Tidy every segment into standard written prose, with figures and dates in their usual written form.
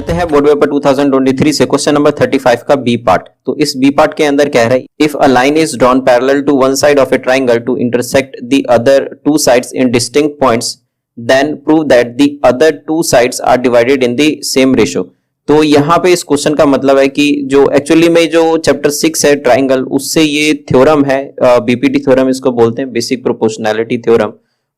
करते हैं board paper 2023 से क्वेश्चन नंबर 35 का बी पार्ट। तो इस बी पार्ट के अंदर कह रहा है if a line is drawn parallel to one side of a triangle to intersect the other two sides in distinct points then prove that the other two sides are divided in the same ratio. तो यहाँ पे इस question का मतलब है कि जो actually में जो चैप्टर 6 है ट्राइंगल, उससे ये थ्योरम है, बीपीटी थ्योरम इसको बोलते हैं, बेसिक प्रोपोर्शनैलिटी थ्योरम।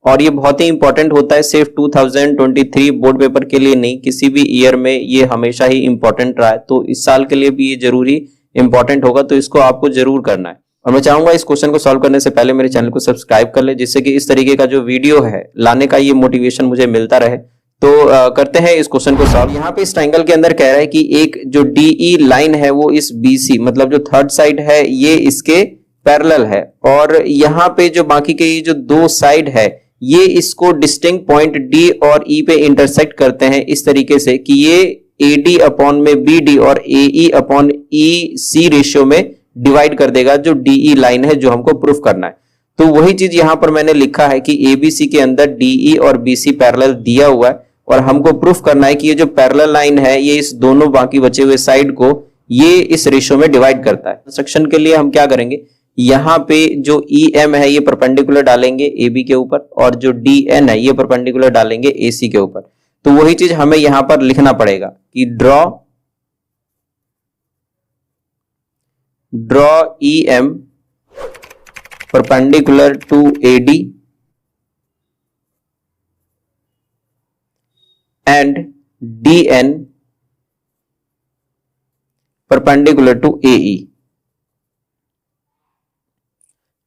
और ये बहुत ही इंपॉर्टेंट होता है, सिर्फ 2023 बोर्ड पेपर के लिए नहीं, किसी भी ईयर में ये हमेशा ही इंपॉर्टेंट रहा है। तो इस साल के लिए भी ये जरूरी इंपॉर्टेंट होगा, तो इसको आपको जरूर करना है। और मैं चाहूंगा इस क्वेश्चन को सॉल्व करने से पहले मेरे चैनल को सब्सक्राइब कर ले, जिससे कि इस तरीके का जो वीडियो है लाने का ये मोटिवेशन मुझे मिलता रहे। तो करते हैं इस क्वेश्चन को सॉल्व। यहाँ पे इस ट्राइंगल के अंदर कह रहा है कि एक जो डीई लाइन है वो इस बीसी मतलब जो थर्ड साइड है ये इसके पैरेलल है, और यहाँ पे जो बाकी के ये जो दो साइड है ये इसको डिस्टिंक्ट पॉइंट डी और ई पे इंटरसेक्ट करते हैं इस तरीके से कि ये AD अपॉन में BD और AE अपॉन EC रेशियो में डिवाइड कर देगा जो DE लाइन है जो हमको प्रूफ करना है। तो वही चीज यहां पर मैंने लिखा है कि ABC के अंदर DE और BC पैरेलल दिया हुआ है, और हमको प्रूफ करना है कि ये जो पैरेलल लाइन है ये इस दोनों बाकी बचे हुए साइड को ये इस रेशियो में डिवाइड करता है। कंस्ट्रक्शन के लिए हम क्या करेंगे, यहाँ पे जो EM है ये परपेंडिकुलर डालेंगे AB के ऊपर, और जो DN है ये परपेंडिकुलर डालेंगे AC के ऊपर। तो वही चीज हमें यहां पर लिखना पड़ेगा कि draw EM perpendicular to AD and DN perpendicular to AE।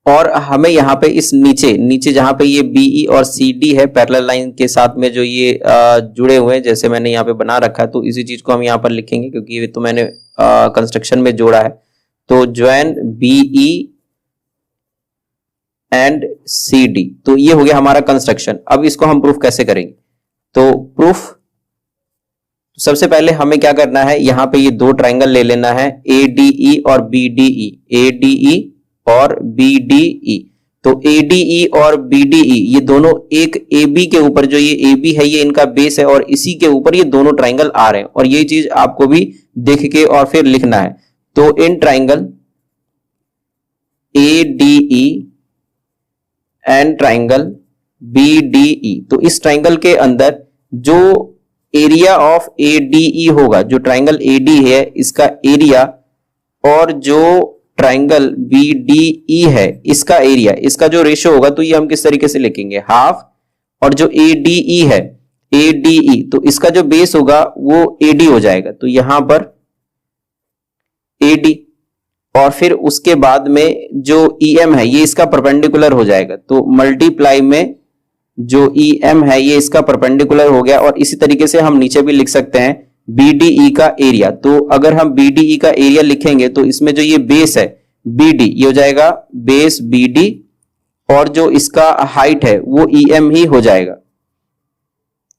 और हमें यहाँ पे इस नीचे जहां पे ये BE और CD है पैरेलल लाइन के साथ में जो ये जुड़े हुए हैं, जैसे मैंने यहाँ पे बना रखा है, तो इसी चीज को हम यहाँ पर लिखेंगे क्योंकि ये तो मैंने कंस्ट्रक्शन में जोड़ा है। तो ज्वाइन BE एंड CD, तो ये हो गया हमारा कंस्ट्रक्शन। अब इसको हम प्रूफ कैसे करेंगे, तो प्रूफ सबसे पहले हमें क्या करना है, यहाँ पे ये दो ट्राइंगल ले लेना है ADE और BDE, ADE और BDE। तो ADE और BDE ये दोनों एक AB के ऊपर, जो ये AB है ये इनका बेस है, और इसी के ऊपर ये दोनों ट्राइंगल आ रहे हैं, और ये चीज आपको भी देख के और फिर लिखना है। तो in triangle ADE and triangle BDE, तो इस ट्राइंगल के अंदर जो एरिया ऑफ ADE होगा, जो ट्राइंगल AD है इसका एरिया, और जो ट्राइंगल BDE है इसका एरिया, इसका जो रेशियो होगा, तो ये हम किस तरीके से लिखेंगे, हाफ। और जो ADE है ADE, तो इसका जो बेस होगा वो AD हो जाएगा, तो यहां पर AD, और फिर उसके बाद में जो EM है ये इसका परपेंडिकुलर हो जाएगा, तो मल्टीप्लाई में जो EM है ये इसका परपेंडिकुलर हो गया। और इसी तरीके से हम नीचे भी लिख सकते हैं BDE का एरिया। तो अगर हम BDE का एरिया लिखेंगे तो इसमें जो ये बेस है BD ये हो जाएगा बेस BD, और जो इसका हाइट है वो EM ही हो जाएगा।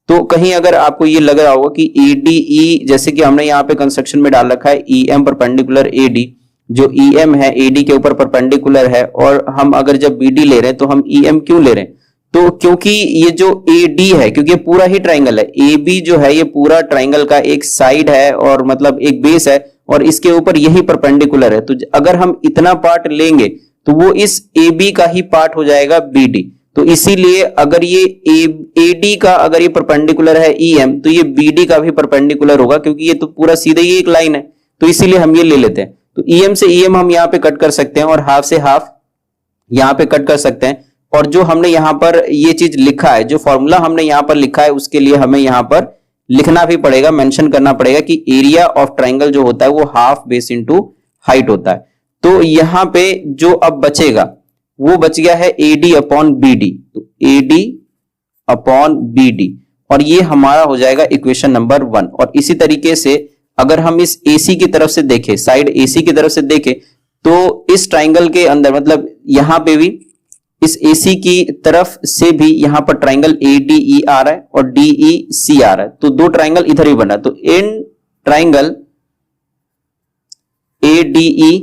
तो कहीं अगर आपको ये लग रहा होगा कि ADE, जैसे कि हमने यहाँ पे कंस्ट्रक्शन में डाल रखा है EM परपेंडिकुलर AD, जो EM है AD के ऊपर परपेंडिकुलर है, और हम अगर जब BD ले रहे हैं तो हम EM क्यों ले रहे हैं, तो क्योंकि ये जो AD है, क्योंकि ये पूरा ही ट्राइंगल है, AB जो है ये पूरा ट्राइंगल का एक साइड है और मतलब एक बेस है, और इसके ऊपर यही परपेंडिकुलर है। तो अगर हम इतना पार्ट लेंगे तो वो इस AB का ही पार्ट हो जाएगा BD। तो इसीलिए अगर ये AD का अगर ये परपेंडिकुलर है EM, तो ये BD का भी परपेंडिकुलर होगा, क्योंकि ये तो पूरा सीधे ही एक लाइन है, तो इसीलिए हम ये ले लेते हैं। तो EM से EM हम यहाँ पे कट कर सकते हैं, और हाफ से हाफ यहाँ पे कट कर सकते हैं। और जो हमने यहां पर ये चीज लिखा है, जो फॉर्मूला हमने यहां पर लिखा है, उसके लिए हमें यहां पर लिखना भी पड़ेगा, मेंशन करना पड़ेगा कि एरिया ऑफ ट्राइंगल जो होता है वो हाफ बेस इनटू हाइट होता है। तो यहां पे जो अब बचेगा वो बच गया है AD अपॉन BD, तो AD अपॉन BD, और ये हमारा हो जाएगा इक्वेशन नंबर 1। और इसी तरीके से अगर हम इस AC की तरफ से देखें, साइड AC की तरफ से देखें, तो इस ट्राइंगल के अंदर मतलब यहां पे भी इस AC की तरफ से भी यहां पर ट्राइंगल ADE आ रहा है और DEC आ रहा है, तो दो ट्राइंगल इधर ही बना। तो in triangle ADE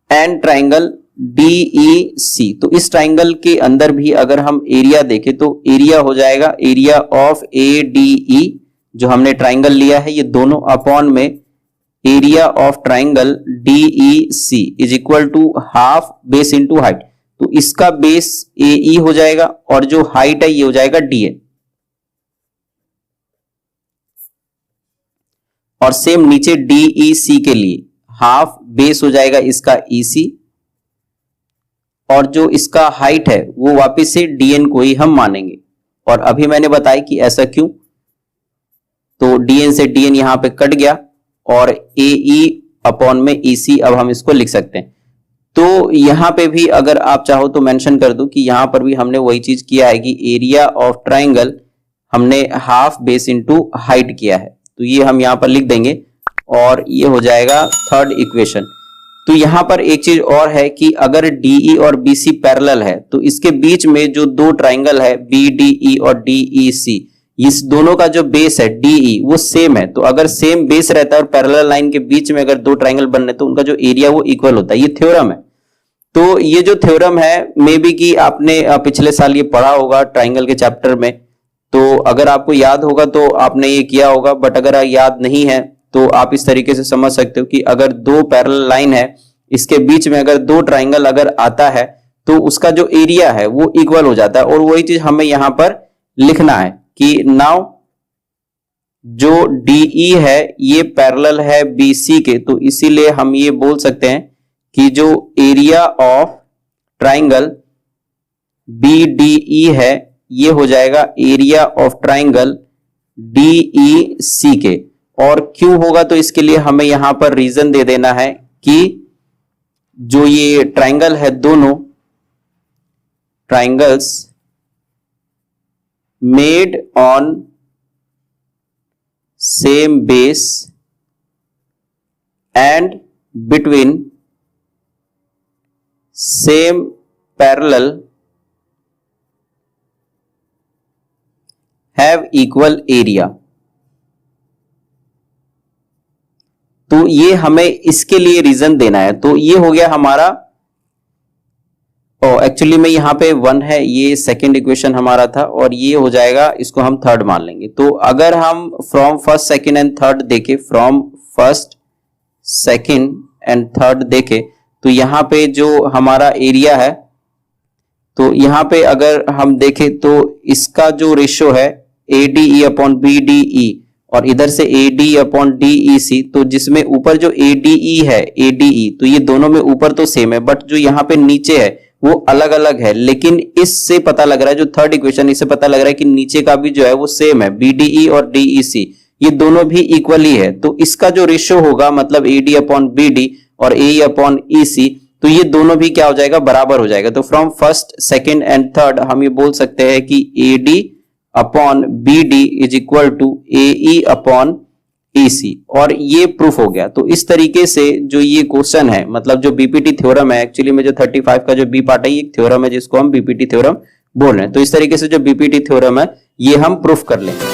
and triangle DEC। तो इस ट्राइंगल के अंदर भी अगर हम एरिया देखें तो एरिया हो जाएगा एरिया ऑफ ADE, जो हमने ट्राइंगल लिया है ये दोनों, अपॉन में area of triangle DEC is equal to half base into height. तो इसका बेस AE हो जाएगा और जो हाइट है ये हो जाएगा DA। और सेम नीचे DEC के लिए हाफ बेस हो जाएगा इसका EC, और जो इसका हाइट है वो वापस से DN को ही हम मानेंगे। और अभी मैंने बताया कि ऐसा क्यों, तो DN से DN यहां पे कट गया और AE अपॉन में EC अब हम इसको लिख सकते हैं। तो यहां पे भी अगर आप चाहो तो मेंशन कर दो कि यहां पर भी हमने वही चीज किया है कि एरिया ऑफ ट्राइंगल हमने हाफ बेस इंटू हाइट किया है, तो ये हम यहां पर लिख देंगे और ये हो जाएगा थर्ड इक्वेशन। तो यहां पर एक चीज और है कि अगर DE और BC पैरेलल है तो इसके बीच में जो दो ट्राइंगल है BDE और DEC, इस दोनों का जो बेस है DE वो सेम है। तो अगर सेम बेस रहता है और पैरेलल लाइन के बीच में अगर दो ट्राइंगल बन रहे तो उनका जो एरिया वो इक्वल होता है, ये थ्योरम है। तो ये जो थ्योरम है मे बी कि आपने पिछले साल ये पढ़ा होगा ट्राइंगल के चैप्टर में, तो अगर आपको याद होगा तो आपने ये किया होगा, बट अगर याद नहीं है तो आप इस तरीके से समझ सकते हो कि अगर दो पैरेलल लाइन है इसके बीच में अगर दो ट्राइंगल अगर आता है तो उसका जो एरिया है वो इक्वल हो जाता है। और वही चीज हमें यहां पर लिखना है कि नाउ जो DE है ये पैरेलल है BC के, तो इसीलिए हम ये बोल सकते हैं कि जो एरिया ऑफ ट्राइंगल BDE है ये हो जाएगा एरिया ऑफ ट्राइंगल DEC के। और क्यों होगा तो इसके लिए हमें यहां पर रीजन दे देना है कि जो ये ट्राइंगल है दोनों triangles made on same base and between same parallel have equal area. तो ये हमें इसके लिए रीजन देना है। तो ये हो गया हमारा, एक्चुअली में यहां पे 1 है, ये सेकंड इक्वेशन हमारा था और ये हो जाएगा, इसको हम थर्ड मान लेंगे। तो अगर हम from first second and third देखें, from first second and third देखें तो यहां पे जो हमारा एरिया है, तो यहां पे अगर हम देखें तो इसका जो रेशियो है ADE अपॉन BDE और इधर से AD अपॉन DEC, तो जिसमें ऊपर जो ADE है ADE, तो ये दोनों में ऊपर तो सेम है बट जो यहाँ पे नीचे है वो अलग अलग है। लेकिन इससे पता लग रहा है, जो थर्ड इक्वेशन, इससे पता लग रहा है कि नीचे का भी जो है वो सेम है, BDE और DEC ये दोनों भी इक्वली है। तो इसका जो रेशियो होगा मतलब AD अपॉन BD और AE अपॉन EC, तो ये दोनों भी क्या हो जाएगा, बराबर हो जाएगा। तो from first second and third हम ये बोल सकते हैं कि AD upon BD is equal to AE upon EC, और ये प्रूफ हो गया। तो इस तरीके से जो ये क्वेश्चन है, मतलब जो BPT थ्योरम है, एक्चुअली में जो 35 का जो B पार्ट है ये एक थ्योरम है जिसको हम BPT थ्योरम बोल रहे हैं। तो इस तरीके से जो BPT थ्योरम है ये हम प्रूफ कर लेंगे।